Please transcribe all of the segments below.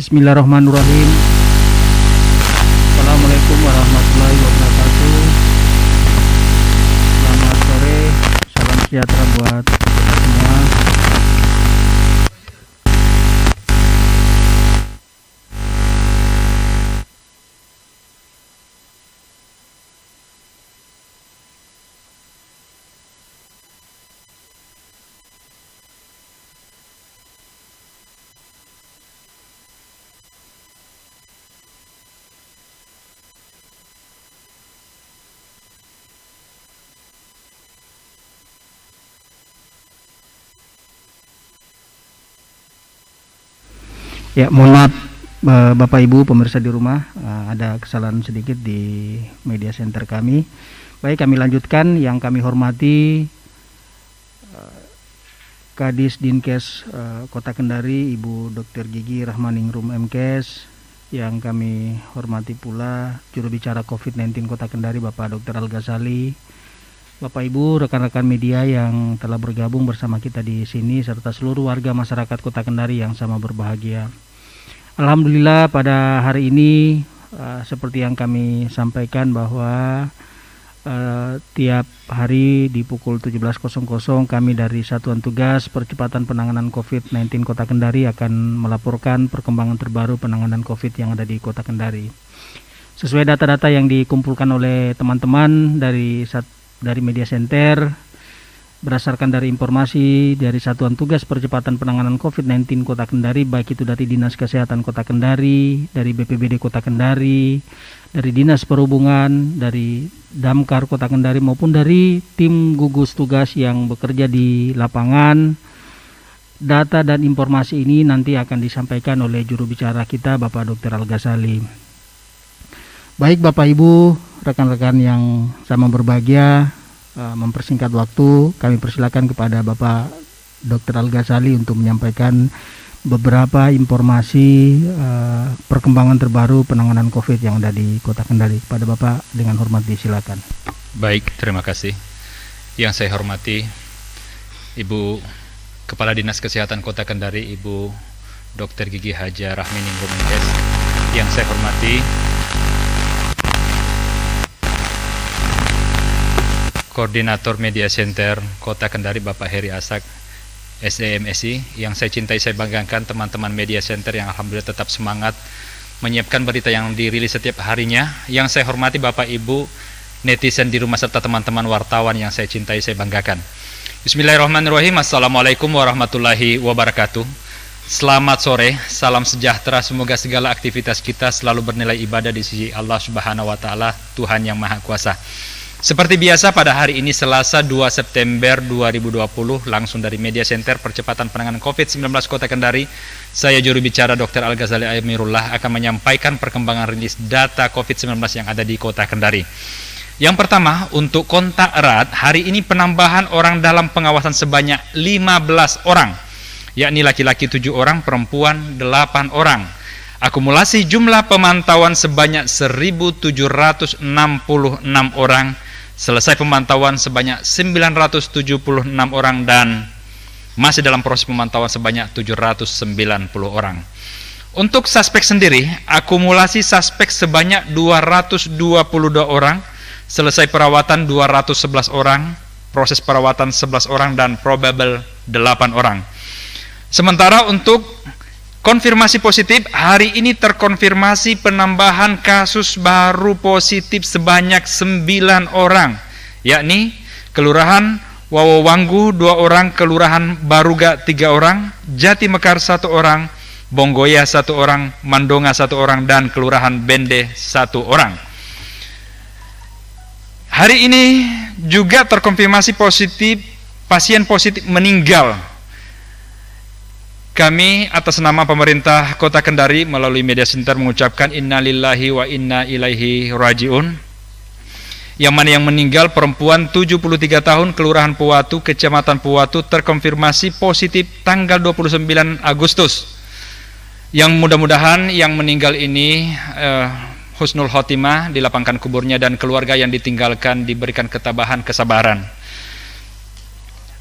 Bismillahirrahmanirrahim. Assalamualaikum warahmatullahi wabarakatuh. Selamat sore, salam sejahtera buat kita semua. Ya, mohon maaf Bapak Ibu pemirsa di rumah, ada kesalahan sedikit di media center kami. Baik, kami lanjutkan. Yang kami hormati Kadis Dinkes Kota Kendari Ibu Dr. Gigi Rahmaningrum MKes. Yang kami hormati pula juru bicara COVID-19 Kota Kendari Bapak Dr. Al-Ghazali. Bapak Ibu, rekan-rekan media yang telah bergabung bersama kita di sini, serta seluruh warga masyarakat Kota Kendari yang sama berbahagia. Alhamdulillah pada hari ini seperti yang kami sampaikan bahwa tiap hari di pukul 17.00 kami dari Satuan Tugas Percepatan Penanganan COVID-19 Kota Kendari akan melaporkan perkembangan terbaru penanganan COVID yang ada di Kota Kendari. Sesuai data-data yang dikumpulkan oleh teman-teman dari media center, berdasarkan dari informasi dari Satuan Tugas Percepatan Penanganan COVID-19 Kota Kendari, baik itu dari Dinas Kesehatan Kota Kendari, dari BPBD Kota Kendari, dari Dinas Perhubungan, dari Damkar Kota Kendari, maupun dari tim gugus tugas yang bekerja di lapangan. Data dan informasi ini nanti akan disampaikan oleh juru bicara kita, Bapak Dr. Al-Ghazali. Baik Bapak Ibu, rekan-rekan yang sama berbahagia, mempersingkat waktu, kami persilakan kepada Bapak Dr. Al-Ghazali untuk menyampaikan beberapa informasi perkembangan terbaru penanganan COVID yang ada di Kota Kendari. Pada Bapak dengan hormat disilakan. Baik, terima kasih. Yang saya hormati Ibu Kepala Dinas Kesehatan Kota Kendari, Ibu Dr. Gigi Haja Rahmaningrum MKes. Yang saya hormati Koordinator Media Center Kota Kendari Bapak Heri Asak SEMSI. Yang saya cintai, saya banggakan teman-teman Media Center yang alhamdulillah tetap semangat menyiapkan berita yang dirilis setiap harinya. Yang saya hormati Bapak Ibu netizen di rumah serta teman-teman wartawan yang saya cintai, saya banggakan. Bismillahirrahmanirrahim. Assalamualaikum warahmatullahi wabarakatuh. Selamat sore, salam sejahtera, semoga segala aktivitas kita selalu bernilai ibadah di sisi Allah Subhanahu wa taala, Tuhan yang Maha Kuasa. Seperti biasa pada hari ini Selasa 2 September 2020 langsung dari Media Center Percepatan Penanganan COVID-19 Kota Kendari, saya juru bicara Dr. Al-Ghazali Amirullah akan menyampaikan perkembangan rilis data COVID-19 yang ada di Kota Kendari. Yang pertama, untuk kontak erat, hari ini penambahan orang dalam pengawasan sebanyak 15 orang, yakni laki-laki 7 orang, perempuan 8 orang. Akumulasi jumlah pemantauan sebanyak 1.766 orang, selesai pemantauan sebanyak 976 orang, dan masih dalam proses pemantauan sebanyak 790 orang. Untuk suspek sendiri, akumulasi suspek sebanyak 222 orang, selesai perawatan 211 orang, proses perawatan 11 orang, dan probable 8 orang. Sementara untuk konfirmasi positif, hari ini terkonfirmasi penambahan kasus baru positif sebanyak 9 orang, yakni Kelurahan Wawowanggu 2 orang, Kelurahan Baruga 3 orang, Jati Mekar 1 orang, Bonggoya 1 orang, Mandonga 1 orang, dan Kelurahan Bende 1 orang. Hari ini juga terkonfirmasi positif pasien positif meninggal. Kami atas nama pemerintah Kota Kendari melalui Media Center mengucapkan innalillahi wa inna ilaihi rajiun. Yang mana yang meninggal perempuan 73 tahun, Kelurahan Puwatu, Kecamatan Puwatu, terkonfirmasi positif tanggal 29 Agustus. Yang mudah-mudahan yang meninggal ini husnul khotimah, dilapangkan kuburnya, dan keluarga yang ditinggalkan diberikan ketabahan, kesabaran.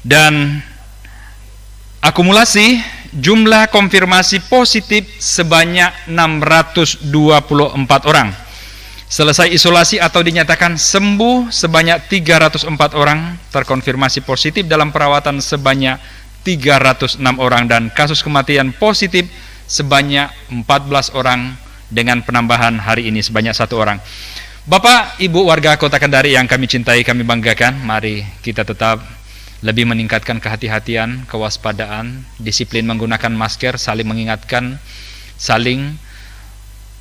Dan akumulasi jumlah konfirmasi positif sebanyak 624 orang. Selesai isolasi atau dinyatakan sembuh sebanyak 304 orang, terkonfirmasi positif dalam perawatan sebanyak 306 orang, dan kasus kematian positif sebanyak 14 orang dengan penambahan hari ini sebanyak 1 orang. Bapak, Ibu warga Kota Kendari yang kami cintai, kami banggakan, mari kita tetap lebih meningkatkan kehati-hatian, kewaspadaan, disiplin menggunakan masker, saling mengingatkan, saling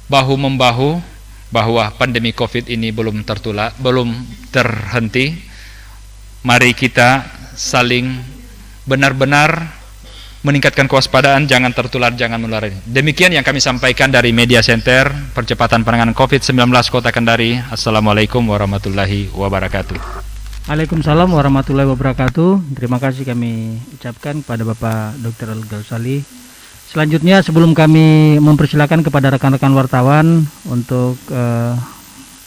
bahu-membahu bahwa pandemi COVID ini belum terhenti. Mari kita saling benar-benar meningkatkan kewaspadaan, jangan tertular, jangan menular. Demikian yang kami sampaikan dari Media Center Percepatan Penanganan COVID-19 Kota Kendari. Assalamualaikum warahmatullahi wabarakatuh. Waalaikumsalam warahmatullahi wabarakatuh. Terima kasih kami ucapkan kepada Bapak Dr. Al-Ghazali. Selanjutnya, sebelum kami mempersilakan kepada rekan-rekan wartawan untuk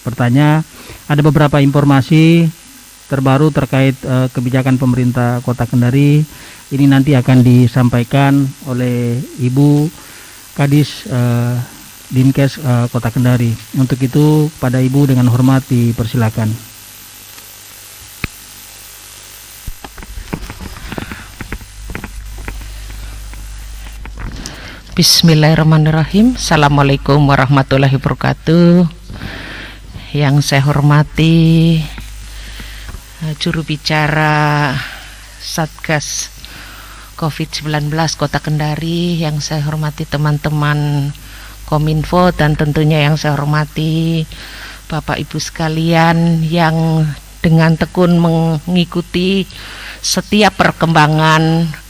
bertanya, ada beberapa informasi terbaru terkait kebijakan pemerintah Kota Kendari. Ini nanti akan disampaikan oleh Ibu Kadis Dinkes Kota Kendari. Untuk itu, pada Ibu dengan hormat dipersilakan. Bismillahirrahmanirrahim. Assalamualaikum warahmatullahi wabarakatuh. Yang saya hormati juru bicara Satgas COVID-19 Kota Kendari, yang saya hormati teman-teman Kominfo, dan tentunya yang saya hormati Bapak Ibu sekalian yang dengan tekun mengikuti setiap perkembangan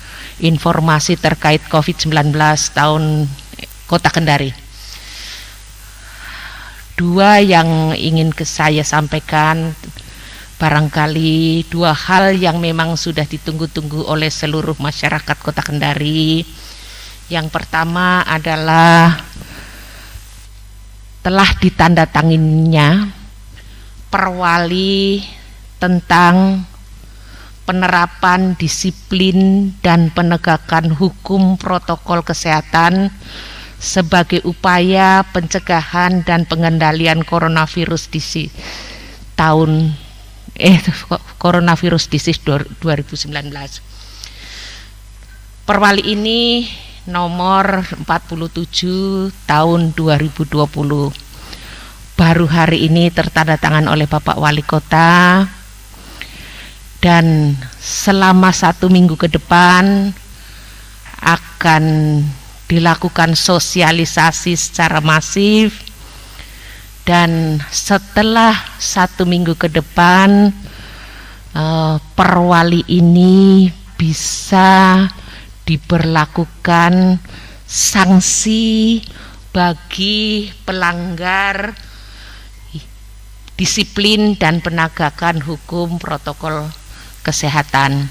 informasi terkait COVID-19 tahun Kota Kendari. Dua yang ingin saya sampaikan, barangkali dua hal yang memang sudah ditunggu-tunggu oleh seluruh masyarakat Kota Kendari. Yang pertama adalah telah ditandatanganinya perwali tentang penerapan disiplin dan penegakan hukum protokol kesehatan sebagai upaya pencegahan dan pengendalian coronavirus coronavirus disease 2019. Perwali ini nomor 47 tahun 2020. Baru hari ini tertandatangan oleh Bapak Wali Kota, dan selama 1 minggu ke depan akan dilakukan sosialisasi secara masif, dan setelah 1 minggu ke depan perwali ini bisa diberlakukan sanksi bagi pelanggar disiplin dan penegakan hukum protokol kesehatan.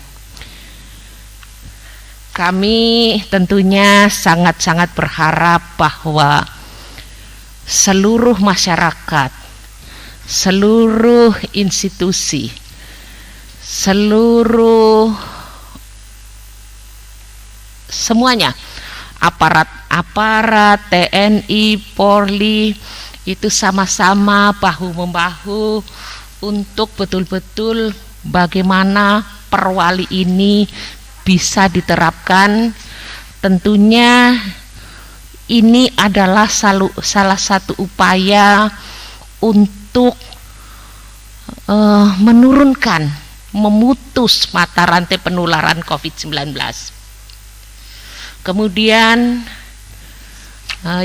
Kami tentunya sangat-sangat berharap bahwa seluruh masyarakat, seluruh institusi, semuanya, aparat TNI, Polri, itu sama-sama bahu-membahu untuk betul-betul bagaimana perwali ini bisa diterapkan. Tentunya ini adalah salah satu upaya untuk menurunkan, memutus mata rantai penularan COVID-19. Kemudian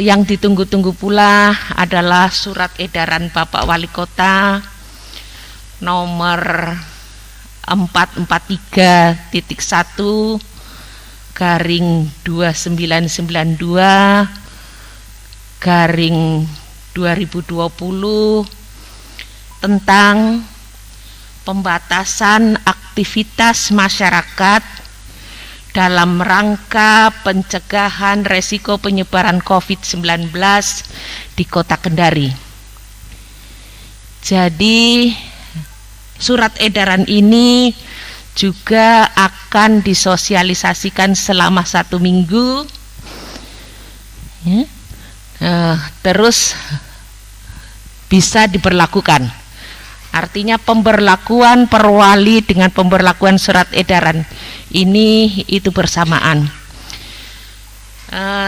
yang ditunggu-tunggu pula adalah surat edaran Bapak Wali Kota nomor 443/2992/2020 tentang pembatasan aktivitas masyarakat dalam rangka pencegahan resiko penyebaran COVID-19 di Kota Kendari. Jadi surat edaran ini juga akan disosialisasikan selama 1 minggu. Terus bisa diberlakukan. Artinya pemberlakuan perwali dengan pemberlakuan surat edaran ini itu bersamaan.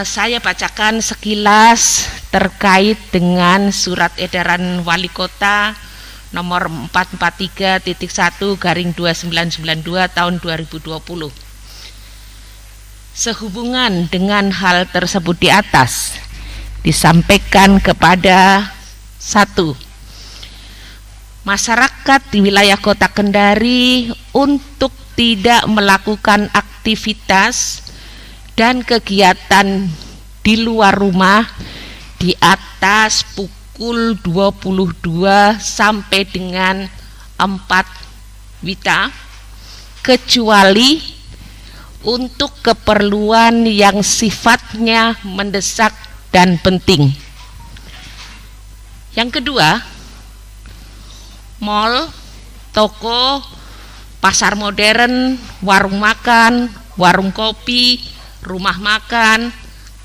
Saya bacakan sekilas terkait dengan surat edaran wali kota nomor 443.1/2992 tahun 2020. Sehubungan dengan hal tersebut di atas, disampaikan kepada 1. Masyarakat di wilayah Kota Kendari untuk tidak melakukan aktivitas dan kegiatan di luar rumah di atas pukul 22 sampai dengan 4 WITA, kecuali untuk keperluan yang sifatnya mendesak dan penting. Yang kedua, mal, toko, pasar modern, warung makan, warung kopi, rumah makan,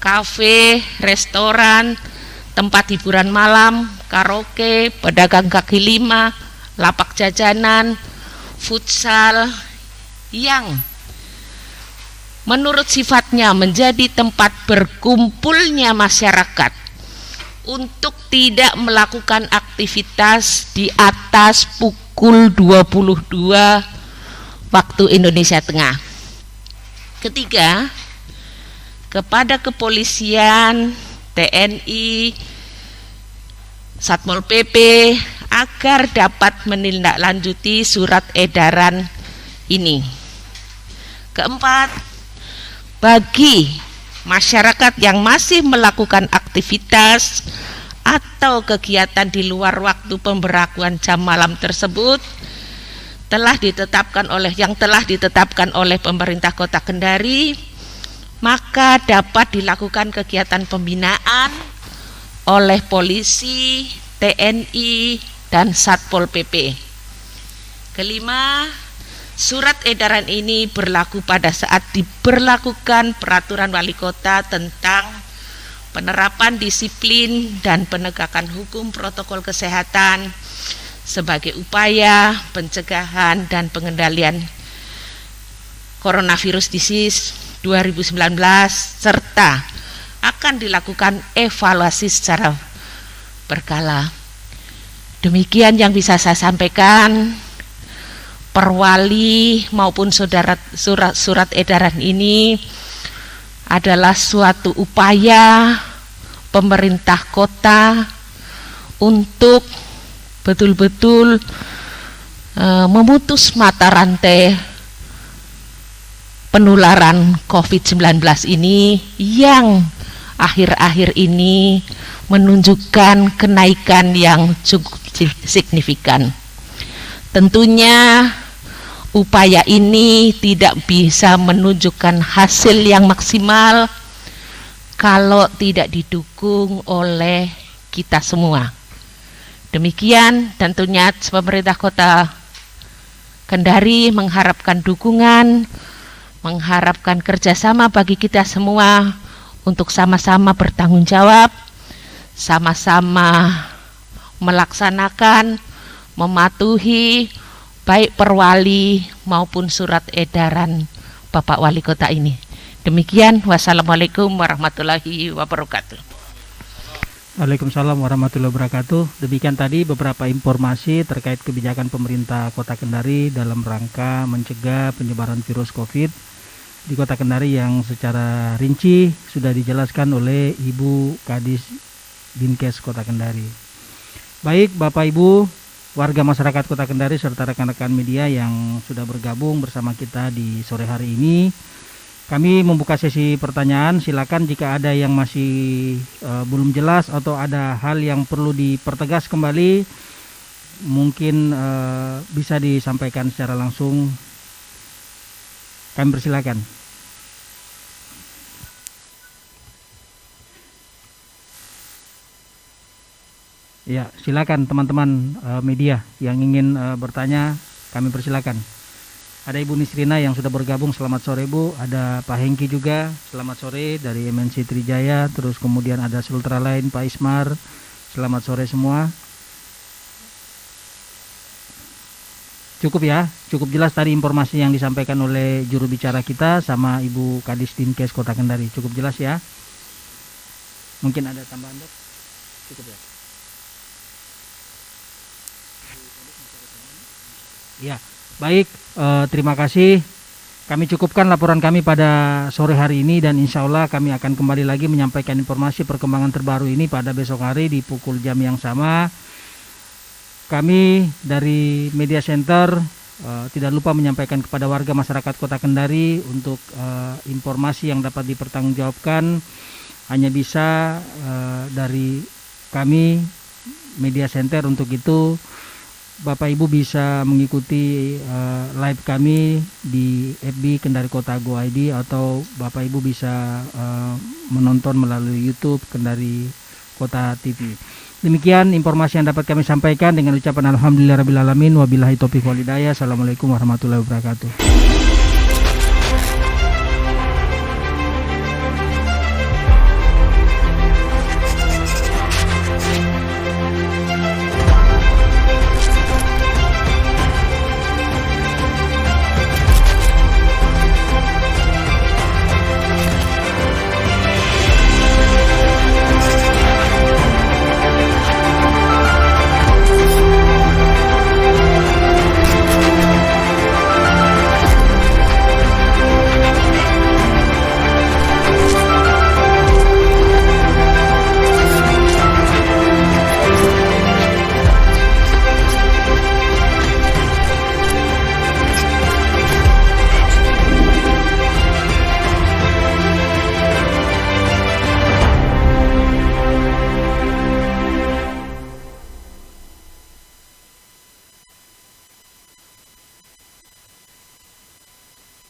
kafe, restoran, tempat hiburan malam, karaoke, pedagang kaki lima, lapak jajanan, futsal yang menurut sifatnya menjadi tempat berkumpulnya masyarakat untuk tidak melakukan aktivitas di atas pukul 22 waktu Indonesia Tengah. Ketiga, kepada kepolisian, TNI, Satpol PP agar dapat menindaklanjuti surat edaran ini. Keempat, bagi masyarakat yang masih melakukan aktivitas atau kegiatan di luar waktu pemberlakuan jam malam tersebut telah ditetapkan oleh pemerintah Kota Kendari, maka dapat dilakukan kegiatan pembinaan oleh polisi, TNI, dan Satpol PP. Kelima, surat edaran ini berlaku pada saat diberlakukan peraturan wali kota tentang penerapan disiplin dan penegakan hukum protokol kesehatan sebagai upaya pencegahan dan pengendalian coronavirus disease 2019 serta akan dilakukan evaluasi secara berkala. Demikian yang bisa saya sampaikan. Perwali maupun surat edaran ini adalah suatu upaya pemerintah kota untuk betul-betul memutus mata rantai penularan COVID-19 ini yang akhir-akhir ini menunjukkan kenaikan yang cukup signifikan. Tentunya upaya ini tidak bisa menunjukkan hasil yang maksimal kalau tidak didukung oleh kita semua. Demikian tentunya pemerintah Kota Kendari mengharapkan dukungan, mengharapkan kerjasama bagi kita semua untuk sama-sama bertanggung jawab, sama-sama melaksanakan, mematuhi baik perwali maupun surat edaran Bapak Wali Kota ini. Demikian, wassalamualaikum warahmatullahi wabarakatuh. Waalaikumsalam warahmatullahi wabarakatuh. Demikian tadi beberapa informasi terkait kebijakan pemerintah Kota Kendari dalam rangka mencegah penyebaran virus COVID di Kota Kendari yang secara rinci sudah dijelaskan oleh Ibu Kadis Dinkes Kota Kendari. Baik Bapak Ibu, warga masyarakat Kota Kendari serta rekan-rekan media yang sudah bergabung bersama kita di sore hari ini, kami membuka sesi pertanyaan. Silakan jika ada yang masih belum jelas atau ada hal yang perlu dipertegas kembali, mungkin bisa disampaikan secara langsung. Kami persilakan. Ya, silakan teman-teman media yang ingin bertanya, kami persilakan. Ada Ibu Misrina yang sudah bergabung, selamat sore Bu. Ada Pak Hengki juga, selamat sore dari MNC Trijaya. Terus kemudian ada Sultra lain Pak Ismar, selamat sore semua. Cukup ya, cukup jelas tadi informasi yang disampaikan oleh juru bicara kita sama Ibu Kadis Dinkes Kota Kendari. Cukup jelas ya. Mungkin ada tambahan Dok? Cukup ya. Ya, baik, terima kasih. Kami cukupkan laporan kami pada sore hari ini dan insya Allah kami akan kembali lagi menyampaikan informasi perkembangan terbaru ini pada besok hari di pukul jam yang sama. Kami dari Media Center tidak lupa menyampaikan kepada warga masyarakat Kota Kendari untuk informasi yang dapat dipertanggungjawabkan hanya bisa dari kami Media Center. Untuk itu Bapak Ibu bisa mengikuti live kami di FB Kendari Kota Go ID atau Bapak Ibu bisa menonton melalui YouTube Kendari Kota TV. Demikian informasi yang dapat kami sampaikan dengan ucapan alhamdulillahirabbil alamin wabillahi taufiq wal hidayah. Assalamualaikum warahmatullahi wabarakatuh.